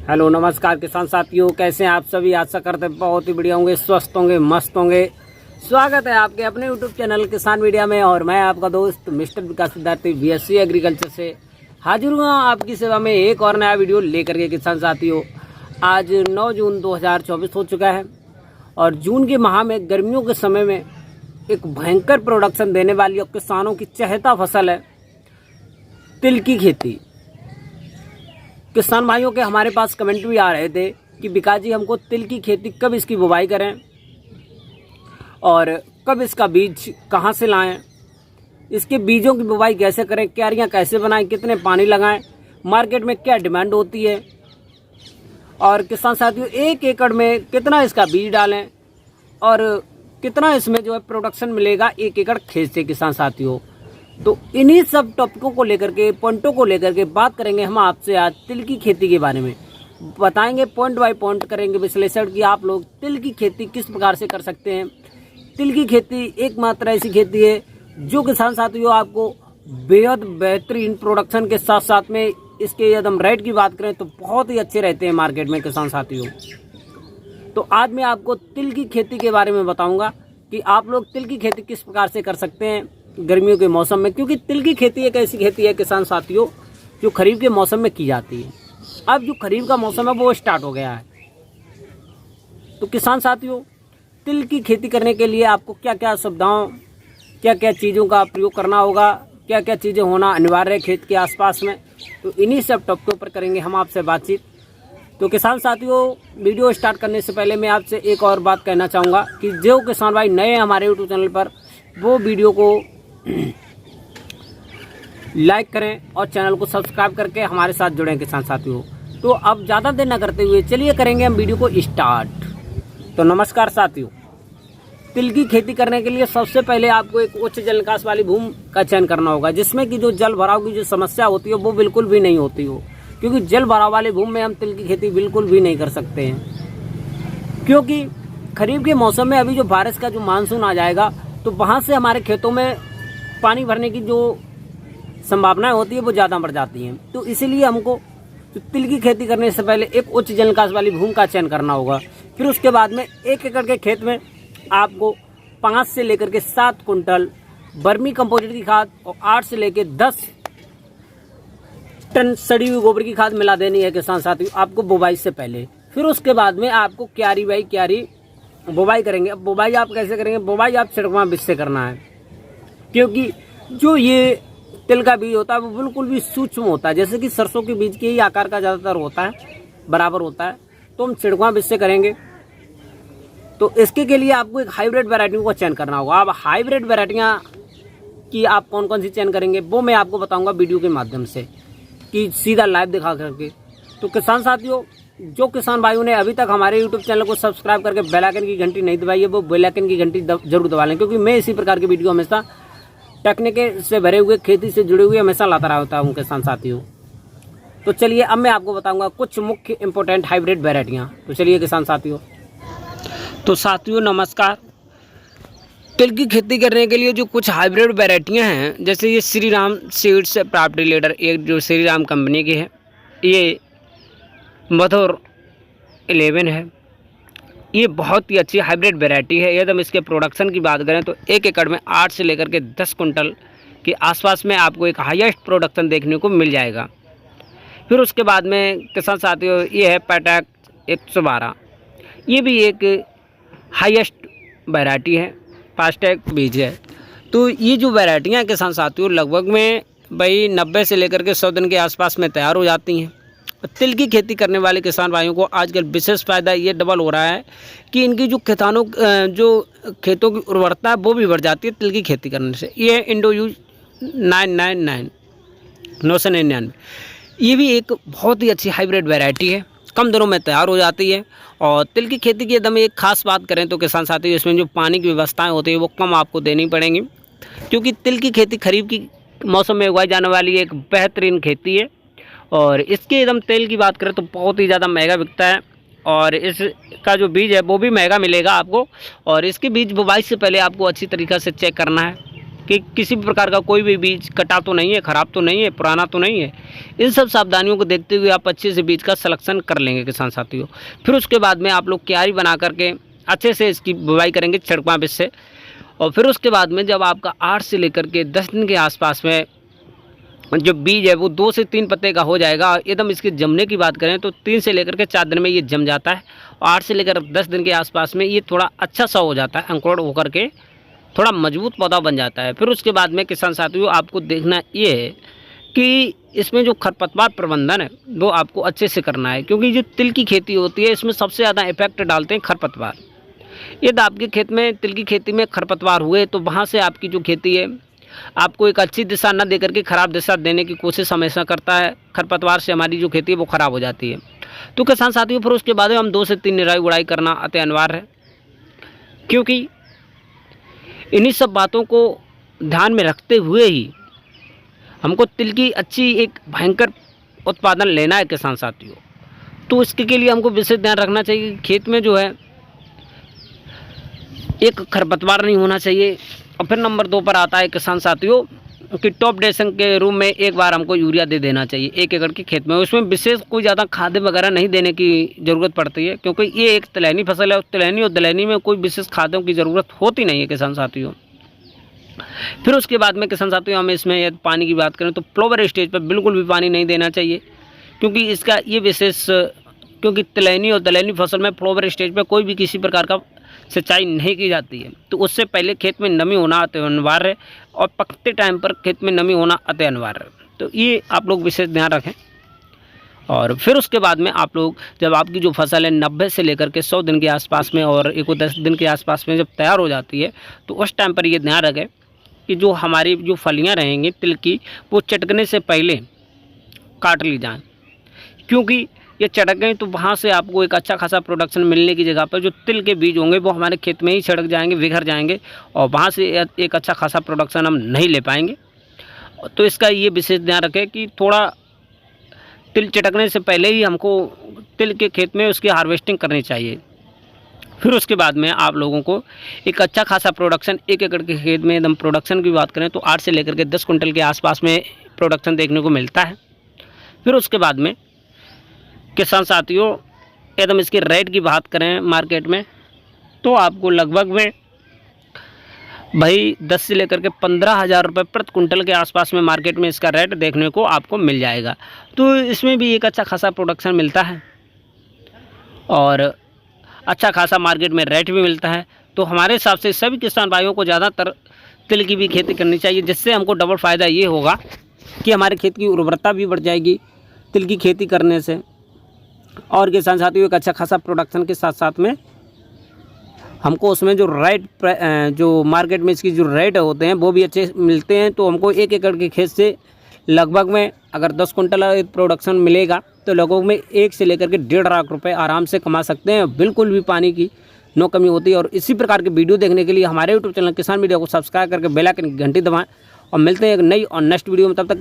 Hello नमस्कार किसान साथियों, कैसे हैं आप सभी। आशा करते हैं बहुत ही बढ़िया होंगे, स्वस्थ होंगे, मस्त होंगे। स्वागत है आपके अपने यूट्यूब चैनल किसान मीडिया में और मैं आपका दोस्त मिस्टर विकास सिद्धार्थी बीएससी एग्रीकल्चर से हाजिर हुआ आपकी सेवा में एक और नया वीडियो लेकर के। किसान साथियों, आज 9 जून 2024 हो चुका है और जून के माह में गर्मियों के समय में एक भयंकर प्रोडक्शन देने वाली और किसानों की चहेता फसल है तिल की खेती। किसान भाइयों के हमारे पास कमेंट भी आ रहे थे कि विकास जी हमको तिल की खेती कब इसकी बुवाई करें और कब इसका बीज कहाँ से लाएं, इसके बीजों की बुवाई कैसे करें, क्यारियाँ कैसे बनाएं, कितने पानी लगाएं, मार्केट में क्या डिमांड होती है और किसान साथियों 1 एकड़ में कितना इसका बीज डालें और कितना इसमें जो है प्रोडक्शन मिलेगा 1 एकड़ खेत से। किसान साथियों, तो इन्हीं सब टॉपिकों को लेकर के, पॉइंटों को लेकर के बात करेंगे हम आपसे आज तिल की खेती के बारे में। बताएंगे पॉइंट बाय पॉइंट, करेंगे विश्लेषण कि आप लोग तिल की खेती किस प्रकार से कर सकते हैं। तिल की खेती एकमात्र ऐसी खेती है जो किसान साथियों आपको बेहद बेहतरीन प्रोडक्शन के साथ साथ में इसके यदि हम रेट की बात करें तो बहुत ही अच्छे रहते हैं मार्केट में। किसान साथियों, तो आज मैं आपको तिल की खेती के बारे में बताऊंगा कि आप लोग तिल की खेती किस प्रकार से कर सकते हैं गर्मियों के मौसम में, क्योंकि तिल की खेती एक ऐसी खेती है किसान साथियों जो खरीफ के मौसम में की जाती है। अब जो खरीफ का मौसम है वो स्टार्ट हो गया है, तो किसान साथियों तिल की खेती करने के लिए आपको क्या क्या सुविधाओं, क्या क्या चीज़ों का प्रयोग करना होगा, क्या क्या चीज़ें होना अनिवार्य है खेत के आसपास में, तो इन्हीं सब टॉपिकों पर करेंगे हम आपसे बातचीत। तो किसान साथियों, वीडियो स्टार्ट करने से पहले मैं आपसे एक और बात कहना चाहूँगा कि जो किसान भाई नए हैं हमारे यूट्यूब चैनल पर, वो वीडियो को लाइक करें और चैनल को सब्सक्राइब करके हमारे साथ जुड़ें। किसान साथियों, तो अब ज़्यादा देर न करते हुए चलिए करेंगे हम वीडियो को स्टार्ट। तो नमस्कार साथियों, तिल की खेती करने के लिए सबसे पहले आपको एक उच्च जल निकास वाली भूमि का चयन करना होगा, जिसमें कि जो जल भराव की जो समस्या होती है वो बिल्कुल भी नहीं होती हो, क्योंकि जल भराव वाली भूमि में हम तिल की खेती बिल्कुल भी नहीं कर सकते हैं। क्योंकि खरीफ के मौसम में अभी जो बारिश का जो मानसून आ जाएगा तो वहाँ से हमारे खेतों में पानी भरने की जो संभावनाएं होती है वो ज़्यादा बढ़ जाती हैं। तो इसीलिए हमको तो तिल की खेती करने से पहले एक उच्च जल निकास वाली भूमि का चयन करना होगा। फिर उसके बाद में 1 एकड़ के खेत में आपको 5 से लेकर के 7 कुंटल वर्मी कंपोजिट की खाद और 8 से लेकर 10 टन सड़ी हुई गोबर की खाद मिला देनी है किसान साथियों आपको बुवाई से पहले। फिर उसके बाद में आपको क्यारी बाई क्यारी बुवाई करेंगे। अब बुवाई आप कैसे करेंगे, बुवाई आप छिड़कवा बीज से करना है, क्योंकि जो ये तिल का बीज होता है वो बिल्कुल भी सूक्ष्म होता है, जैसे कि सरसों के बीज के ही आकार का ज़्यादातर होता है, बराबर होता है। तो हम छिड़कवा बीज से करेंगे। तो इसके के लिए आपको एक हाइब्रिड वैरायटियों का चयन करना होगा। अब हाइब्रिड वैरायटियाँ की आप कौन कौन सी चयन करेंगे वो मैं आपको बताऊँगा वीडियो के माध्यम से, कि सीधा लाइव दिखा करके। तो किसान साथियों, जो किसान भाइयों ने अभी तक हमारे यूट्यूब चैनल को सब्सक्राइब करके बेल आइकन की घंटी नहीं दबाई है वो बेल आइकन की घंटी जरूर दबा लें, क्योंकि मैं इसी प्रकार की वीडियो हमेशा टेक्निक से भरे हुए, खेती से जुड़े हुए हमेशा लाता रहता हूँ किसान साथियों। तो चलिए अब मैं आपको बताऊंगा कुछ मुख्य इंपॉर्टेंट हाइब्रिड वैरायटियाँ। तो चलिए किसान साथियों, तो साथियों नमस्कार। तिल की खेती करने के लिए जो कुछ हाइब्रिड वैरायटियाँ हैं, जैसे ये Shri Ram seeds property leader, एक जो श्री राम कंपनी की है, ये मधुर 11 है, ये बहुत ही अच्छी हाइब्रिड वैरायटी है। यदि हम इसके प्रोडक्शन की बात करें तो 1 एकड़ में 8 से लेकर के 10 कुंटल के आसपास में आपको एक हाईएस्ट प्रोडक्शन देखने को मिल जाएगा। फिर उसके बाद में किसान साथियों ये है पैटैक 112, ये भी एक हाईएस्ट वैरायटी है, फास्टैग बीज है। तो ये जो वैरायटियाँ किसान साथियों लगभग में भाई 90 से लेकर के 100 दिन के आसपास में तैयार हो जाती हैं। तिल की खेती करने वाले किसान भाइयों को आजकल विशेष फ़ायदा ये डबल हो रहा है कि इनकी जो खेतों की उर्वरता है वो भी बढ़ जाती है तिल की खेती करने से। ये है इंडोयूज 999, ये भी एक बहुत ही अच्छी हाइब्रिड वैरायटी है, कम दिनों में तैयार हो जाती है। और तिल की खेती की एकदम एक खास बात करें तो किसान साथियों, इसमें जो पानी की व्यवस्थाएँ होती है वो कम आपको देनी पड़ेंगी, क्योंकि तिल की खेती खरीफ की मौसम में उगाई जाने वाली एक बेहतरीन खेती है। और इसके एकदम तेल की बात करें तो बहुत ही ज़्यादा महंगा बिकता है और इसका जो बीज है वो भी महंगा मिलेगा आपको। और इसके बीज बुवाई से पहले आपको अच्छी तरीक़े से चेक करना है कि किसी भी प्रकार का कोई भी बीज कटा तो नहीं है, ख़राब तो नहीं है, पुराना तो नहीं है। इन सब सावधानियों को देखते हुए आप अच्छे से बीज का सिलेक्शन कर लेंगे किसान साथियों। फिर उसके बाद में आप लोग क्यारी बना करके अच्छे से इसकी बुवाई करेंगे छिड़कवा बीज से। और फिर उसके बाद में जब आपका 8 से लेकर के 10 दिन के आसपास में जो बीज है वो 2 से 3 पत्ते का हो जाएगा। एकदम इसके जमने की बात करें तो 3 से लेकर के 4 दिन में ये जम जाता है और 8 से लेकर 10 दिन के आसपास में ये थोड़ा अच्छा सा हो जाता है, अंकुरण होकर के थोड़ा मजबूत पौधा बन जाता है। फिर उसके बाद में किसान साथियों आपको देखना ये है कि इसमें जो खरपतवार प्रबंधन है वो आपको अच्छे से करना है, क्योंकि जो तिल की खेती होती है इसमें सबसे ज़्यादा इफेक्ट डालते हैं खरपतवार। यदि आपके खेत में तिल की खेती में खरपतवार हुए तो वहाँ से आपकी जो खेती है आपको एक अच्छी दिशा न देकर के ख़राब दिशा देने की कोशिश हमेशा करता है। खरपतवार से हमारी जो खेती है वो ख़राब हो जाती है। तो किसान साथियों फिर उसके बाद हम 2 से 3 निराई गुड़ाई करना अति अनिवार्य है, क्योंकि इन्हीं सब बातों को ध्यान में रखते हुए ही हमको तिल की अच्छी एक भयंकर उत्पादन लेना है किसान साथियों। तो इसके के लिए हमको विशेष ध्यान रखना चाहिए कि खेत में जो है एक खरपतवार नहीं होना चाहिए। और फिर नंबर 2 पर आता है किसान साथियों कि टॉप ड्रेसिंग के रूप में एक बार हमको यूरिया दे देना चाहिए 1 एकड़ के खेत में। उसमें विशेष कोई ज़्यादा खाद वगैरह नहीं देने की ज़रूरत पड़ती है, क्योंकि ये एक तिलहनी फसल है और तिलहनी में कोई विशेष खादों की ज़रूरत होती नहीं है किसान साथियों। फिर उसके बाद में किसान साथियों हम इसमें यदि पानी की बात करें तो फ्लावर स्टेज पर बिल्कुल भी पानी नहीं देना चाहिए, क्योंकि इसका ये विशेष क्योंकि तिलहनी और दलहनी फसल में फ्लावर स्टेज पर कोई भी किसी प्रकार का सिंचाई नहीं की जाती है। तो उससे पहले खेत में नमी होना अति अनिवार्य है और पकते टाइम पर खेत में नमी होना अति अनिवार्य है। तो ये आप लोग विशेष ध्यान रखें। और फिर उसके बाद में आप लोग जब आपकी जो फसल है 90 से लेकर के 100 दिन के आसपास में और 10 दिन के आसपास में जब तैयार हो जाती है तो उस टाइम पर ये ध्यान रखें कि जो हमारी जो फलियाँ रहेंगी तिल की वो चटकने से पहले काट ली जाएँ, क्योंकि ये चढ़क गई तो वहाँ से आपको एक अच्छा खासा प्रोडक्शन मिलने की जगह पर जो तिल के बीज होंगे वो हमारे खेत में ही छिड़क जाएंगे, बिखर जाएंगे और वहाँ से एक अच्छा खासा प्रोडक्शन हम नहीं ले पाएंगे। तो इसका ये विशेष ध्यान रखें कि थोड़ा तिल चटकने से पहले ही हमको तिल के खेत में उसकी हार्वेस्टिंग करनी चाहिए। फिर उसके बाद में आप लोगों को एक अच्छा खासा प्रोडक्शन 1 एकड़ के खेत में एकदम प्रोडक्शन की बात करें तो 8 से लेकर के 10 कुंटल के आसपास में प्रोडक्शन देखने को मिलता है। फिर उसके बाद में किसान साथियों एकदम इसके रेट की बात करें मार्केट में तो आपको लगभग में भाई 10 से लेकर के 15,000 रुपये प्रति कुंटल के आसपास में मार्केट में इसका रेट देखने को आपको मिल जाएगा। तो इसमें भी एक अच्छा खासा प्रोडक्शन मिलता है और अच्छा खासा मार्केट में रेट भी मिलता है। तो हमारे हिसाब से सभी किसान भाइयों को ज़्यादातर तिल की भी खेती करनी चाहिए, जिससे हमको डबल फ़ायदा ये होगा कि हमारे खेत की उर्वरता भी बढ़ जाएगी तिल की खेती करने से। और किसान साथियों एक अच्छा खासा प्रोडक्शन के साथ साथ में हमको उसमें जो जो मार्केट में इसकी जो रेट होते हैं वो भी अच्छे मिलते हैं। तो हमको 1 एकड़ के खेत से लगभग में अगर 10 कुंटल प्रोडक्शन मिलेगा तो लगभग में 1 से लेकर के 1.5 लाख रुपए आराम से कमा सकते हैं, बिल्कुल भी पानी की नो कमी होती है। और इसी प्रकार के वीडियो देखने के लिए हमारे यूट्यूब चैनल किसान मीडिया को सब्सक्राइब करके बेल आइकन की घंटी दबाएं और मिलते हैं एक नई और नेक्स्ट वीडियो में। तब तक